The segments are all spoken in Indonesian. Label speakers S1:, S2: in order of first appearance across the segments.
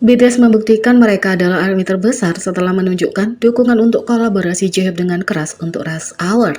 S1: BTS membuktikan mereka adalah ARMY terbesar setelah menunjukkan dukungan untuk kolaborasi J-Hope dengan keras untuk Rush Hour.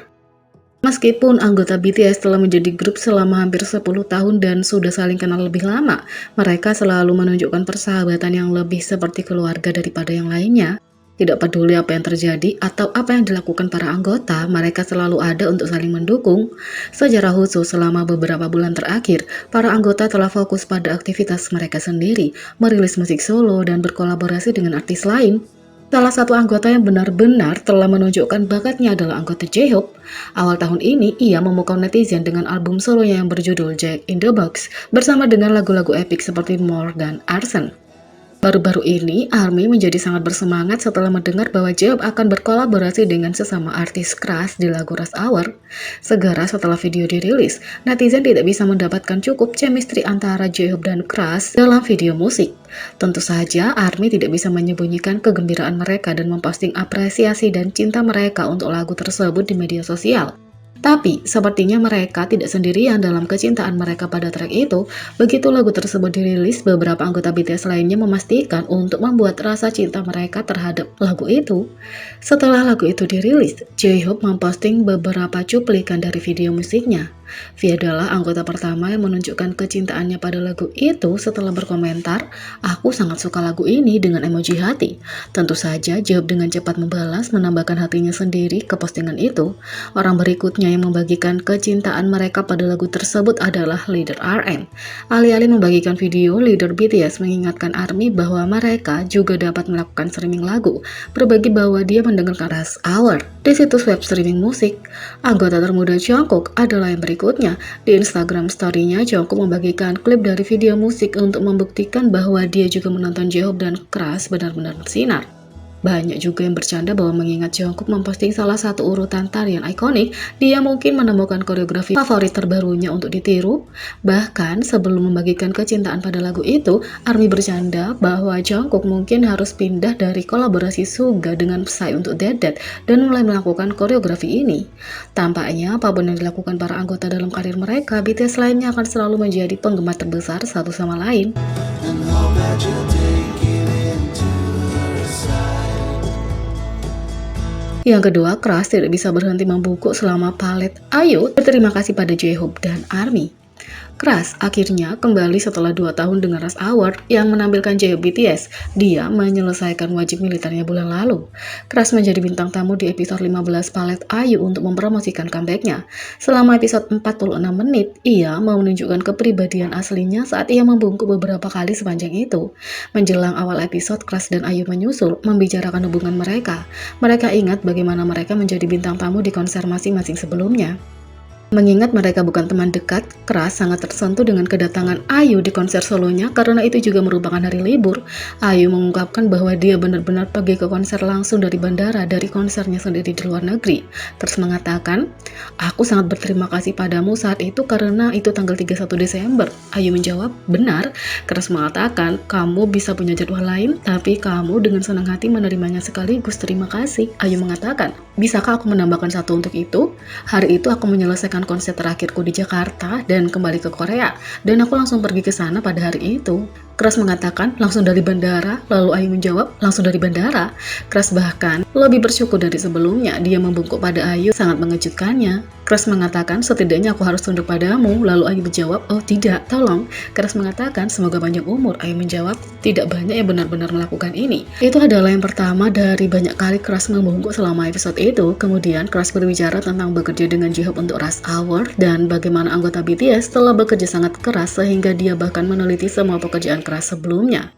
S1: Meskipun anggota BTS telah menjadi grup selama hampir 10 tahun dan sudah saling kenal lebih lama, mereka selalu menunjukkan persahabatan yang lebih seperti keluarga daripada yang lainnya. Tidak peduli apa yang terjadi atau apa yang dilakukan para anggota, mereka selalu ada untuk saling mendukung. Secara khusus, selama beberapa bulan terakhir, para anggota telah fokus pada aktivitas mereka sendiri, merilis musik solo dan berkolaborasi dengan artis lain. Salah satu anggota yang benar-benar telah menunjukkan bakatnya adalah anggota J-Hope. Awal tahun ini, ia memukau netizen dengan album solonya yang berjudul Jack in the Box bersama dengan lagu-lagu epik seperti More dan Arson. Baru-baru ini, ARMY menjadi sangat bersemangat setelah mendengar bahwa J-Hope akan berkolaborasi dengan sesama artis keras di lagu Rush Hour. Segera setelah video dirilis, netizen tidak bisa mendapatkan cukup chemistry antara J-Hope dan Crush dalam video musik. Tentu saja, ARMY tidak bisa menyembunyikan kegembiraan mereka dan memposting apresiasi dan cinta mereka untuk lagu tersebut di media sosial. Tapi, sepertinya mereka tidak sendirian dalam kecintaan mereka pada track itu. Begitu lagu tersebut dirilis, beberapa anggota BTS lainnya memastikan untuk membuat rasa cinta mereka terhadap lagu itu. Setelah lagu itu dirilis, J-Hope memposting beberapa cuplikan dari video musiknya. V adalah anggota pertama yang menunjukkan kecintaannya pada lagu itu setelah berkomentar, "Aku sangat suka lagu ini," dengan emoji hati. Tentu saja, J-Hope dengan cepat membalas menambahkan hatinya sendiri ke postingan itu. Orang berikutnya yang membagikan kecintaan mereka pada lagu tersebut adalah leader RM. Alih-alih membagikan video, leader BTS mengingatkan ARMY bahwa mereka juga dapat melakukan streaming lagu, berbagi bahwa dia mendengarkan Rush Hour di situs web streaming musik. Anggota termuda Jungkook adalah yang berikutnya. Di Instagram story-nya, Jungkook membagikan klip dari video musik untuk membuktikan bahwa dia juga menonton J-Hope dan Crush benar-benar bersinar. Banyak juga yang bercanda bahwa mengingat Jungkook memposting salah satu urutan tarian ikonik, dia mungkin menemukan koreografi favorit terbarunya untuk ditiru. Bahkan sebelum membagikan kecintaan pada lagu itu, ARMY bercanda bahwa Jungkook mungkin harus pindah dari kolaborasi Suga dengan Psy untuk Dead dan mulai melakukan koreografi ini. Tampaknya apapun yang dilakukan para anggota dalam karir mereka, BTS lainnya akan selalu menjadi penggemar terbesar satu sama lain. Yang kedua, Crush tidak bisa berhenti membungkuk selama palet IU berterima kasih pada J-Hope dan ARMY. Crush akhirnya kembali setelah 2 tahun dengan Rush Hour yang menampilkan J-Hope BTS. Dia menyelesaikan wajib militernya bulan lalu. Crush menjadi bintang tamu di episode 15 palet IU untuk mempromosikan comebacknya. Selama episode 46 menit, ia mau menunjukkan kepribadian aslinya saat ia membungkuk beberapa kali sepanjang itu. Menjelang awal episode, Crush dan IU menyusul membicarakan hubungan mereka. Mereka ingat bagaimana mereka menjadi bintang tamu di konser masing-masing sebelumnya. Mengingat mereka bukan teman dekat, Crush sangat tersentuh dengan kedatangan IU di konser solonya karena itu juga merupakan hari libur. IU mengungkapkan bahwa dia benar-benar pergi ke konser langsung dari bandara dari konsernya sendiri di luar negeri. Terus mengatakan, "Aku sangat berterima kasih padamu saat itu karena itu tanggal 31 Desember. IU menjawab, "Benar." Crush mengatakan, "Kamu bisa punya jadwal lain, tapi kamu dengan senang hati menerimanya sekaligus. Terima kasih." IU mengatakan, "Bisakah aku menambahkan satu untuk itu? Hari itu aku menyelesaikan konser terakhirku di Jakarta dan kembali ke Korea, dan aku langsung pergi ke sana pada hari itu." Crush mengatakan, "Langsung dari bandara?" Lalu IU menjawab, "Langsung dari bandara." Crush bahkan lebih bersyukur dari sebelumnya. Dia membungkuk pada IU sangat mengejutkannya. Crush mengatakan, "Setidaknya aku harus tunduk padamu." Lalu IU menjawab, "Oh tidak, tolong." Crush mengatakan, "Semoga panjang umur." IU menjawab, "Tidak banyak yang benar-benar melakukan ini." Itu adalah yang pertama dari banyak kali Crush membungkuk selama episode itu. Kemudian Crush berbicara tentang bekerja dengan J-Hope untuk Rush Hour dan bagaimana anggota BTS telah bekerja sangat keras sehingga dia bahkan meneliti semua pekerjaan Crush sebelumnya.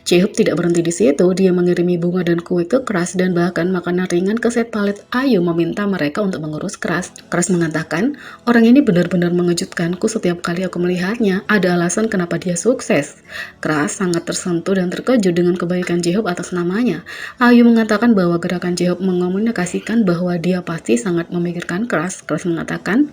S1: J-Hope tidak berhenti di situ, dia mengirimi bunga dan kue ke Crush dan bahkan makanan ringan ke set palet IU meminta mereka untuk mengurus Crush. Crush mengatakan, "Orang ini benar-benar mengejutkanku setiap kali aku melihatnya, ada alasan kenapa dia sukses." Crush sangat tersentuh dan terkejut dengan kebaikan J-Hope atas namanya. IU mengatakan bahwa gerakan J-Hope mengomunikasikan bahwa dia pasti sangat memikirkan Crush. Crush mengatakan,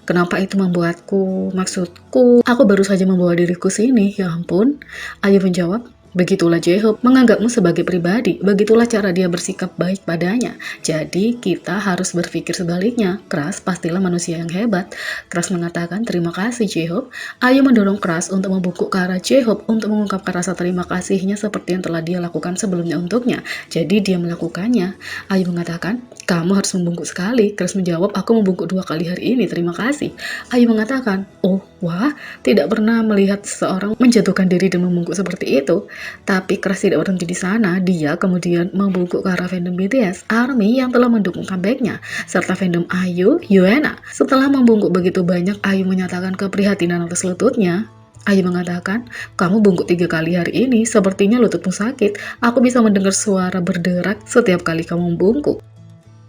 S1: "Kenapa itu membuatku? Maksudku, aku baru saja membawa diriku sini, ya ampun." IU menjawab, Begitulah J-Hope menganggapmu sebagai pribadi, begitulah cara dia bersikap baik padanya. Jadi kita harus berpikir sebaliknya, Crush pastilah manusia yang hebat. Crush mengatakan terima kasih J-Hope. Ayu mendorong Crush untuk membungkuk ke arah J-Hope untuk mengungkapkan rasa terima kasihnya seperti yang telah dia lakukan sebelumnya untuknya. Jadi dia melakukannya. Ayu mengatakan, kamu harus membungkuk sekali. Crush menjawab, aku membungkuk 2 kali hari ini, terima kasih. Ayu mengatakan, oh wah, tidak pernah melihat seseorang menjatuhkan diri dan membungkuk seperti itu. Tapi Crush tidak berhenti di sana, dia kemudian membungkuk ke arah fandom BTS, ARMY yang telah mendukung comebacknya, serta fandom Ayu, Yuena. Setelah membungkuk begitu banyak, Ayu menyatakan keprihatinan atas lututnya. Ayu mengatakan, kamu bungkuk 3 kali hari ini, sepertinya lututmu sakit. Aku bisa mendengar suara berderak setiap kali kamu membungkuk.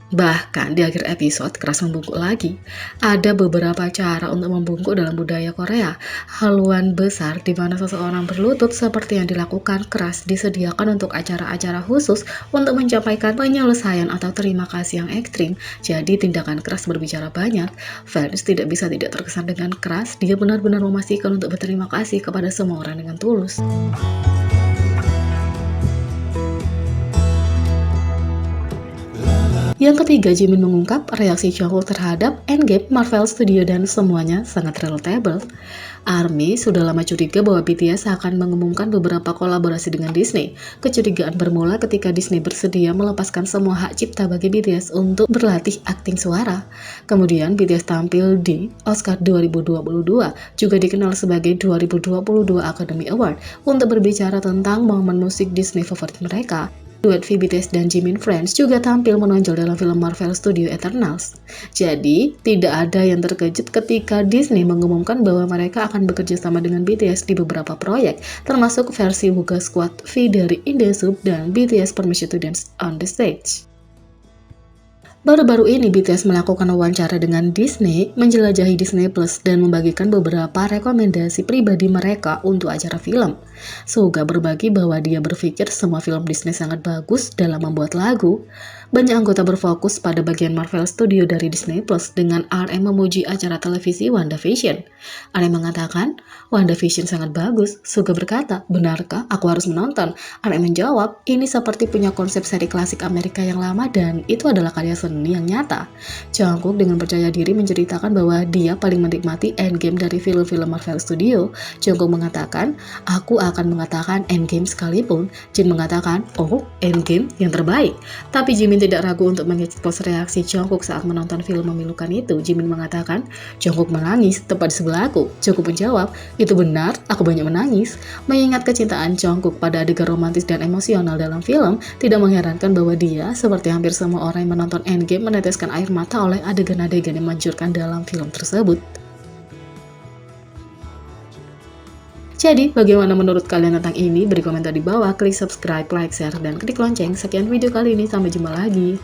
S1: Bahkan di akhir episode, Crush membungkuk lagi. Ada beberapa cara untuk membungkuk dalam budaya Korea. Haluan besar di mana seseorang berlutut seperti yang dilakukan Crush disediakan untuk acara-acara khusus untuk mencapai penyelesaian atau terima kasih yang ekstrim. Jadi tindakan Crush berbicara banyak. Fans tidak bisa tidak terkesan dengan Crush. Dia benar-benar memastikan untuk berterima kasih kepada semua orang dengan tulus. Yang ketiga, Jimin mengungkap reaksi Jungkook terhadap Endgame, Marvel Studio dan semuanya sangat relatable. ARMY sudah lama curiga bahwa BTS akan mengumumkan beberapa kolaborasi dengan Disney. Kecurigaan bermula ketika Disney bersedia melepaskan semua hak cipta bagi BTS untuk berlatih akting suara. Kemudian BTS tampil di Oscar 2022, juga dikenal sebagai 2022 Academy Award, untuk berbicara tentang momen musik Disney favorit mereka. Duet V BTS dan Jimin Friends juga tampil menonjol dalam film Marvel Studio Eternals. Jadi, tidak ada yang terkejut ketika Disney mengumumkan bahwa mereka akan bekerja sama dengan BTS di beberapa proyek, termasuk versi Wuga Squad V dari In The Soup dan BTS Permission to Dance on the Stage. Baru-baru ini BTS melakukan wawancara dengan Disney, menjelajahi Disney Plus dan membagikan beberapa rekomendasi pribadi mereka untuk acara film. Suga berbagi bahwa dia berpikir semua film Disney sangat bagus dalam membuat lagu. Banyak anggota berfokus pada bagian Marvel Studio dari Disney Plus dengan RM memuji acara televisi WandaVision. RM mengatakan, WandaVision sangat bagus. Suga berkata, benarkah aku harus menonton? RM menjawab, ini seperti punya konsep seri klasik Amerika yang lama dan itu adalah karya seni yang nyata. Jungkook dengan percaya diri menceritakan bahwa dia paling menikmati Endgame dari film-film Marvel Studio. Jungkook mengatakan, aku akan mengatakan Endgame sekalipun. Jin mengatakan, oh Endgame yang terbaik. Tapi Jimin tidak ragu untuk mengekspos reaksi Jungkook saat menonton film memilukan itu. Jimin mengatakan, Jungkook menangis tepat di sebelahku. Jungkook menjawab, itu benar, aku banyak menangis. Mengingat kecintaan Jungkook pada adegan romantis dan emosional dalam film, tidak mengherankan bahwa dia, seperti hampir semua orang yang menonton Endgame, meneteskan air mata oleh adegan-adegan yang menjurkan dalam film tersebut. Jadi, bagaimana menurut kalian tentang ini? Beri komentar di bawah, klik subscribe, like, share, dan klik lonceng. Sekian video kali ini, sampai jumpa lagi.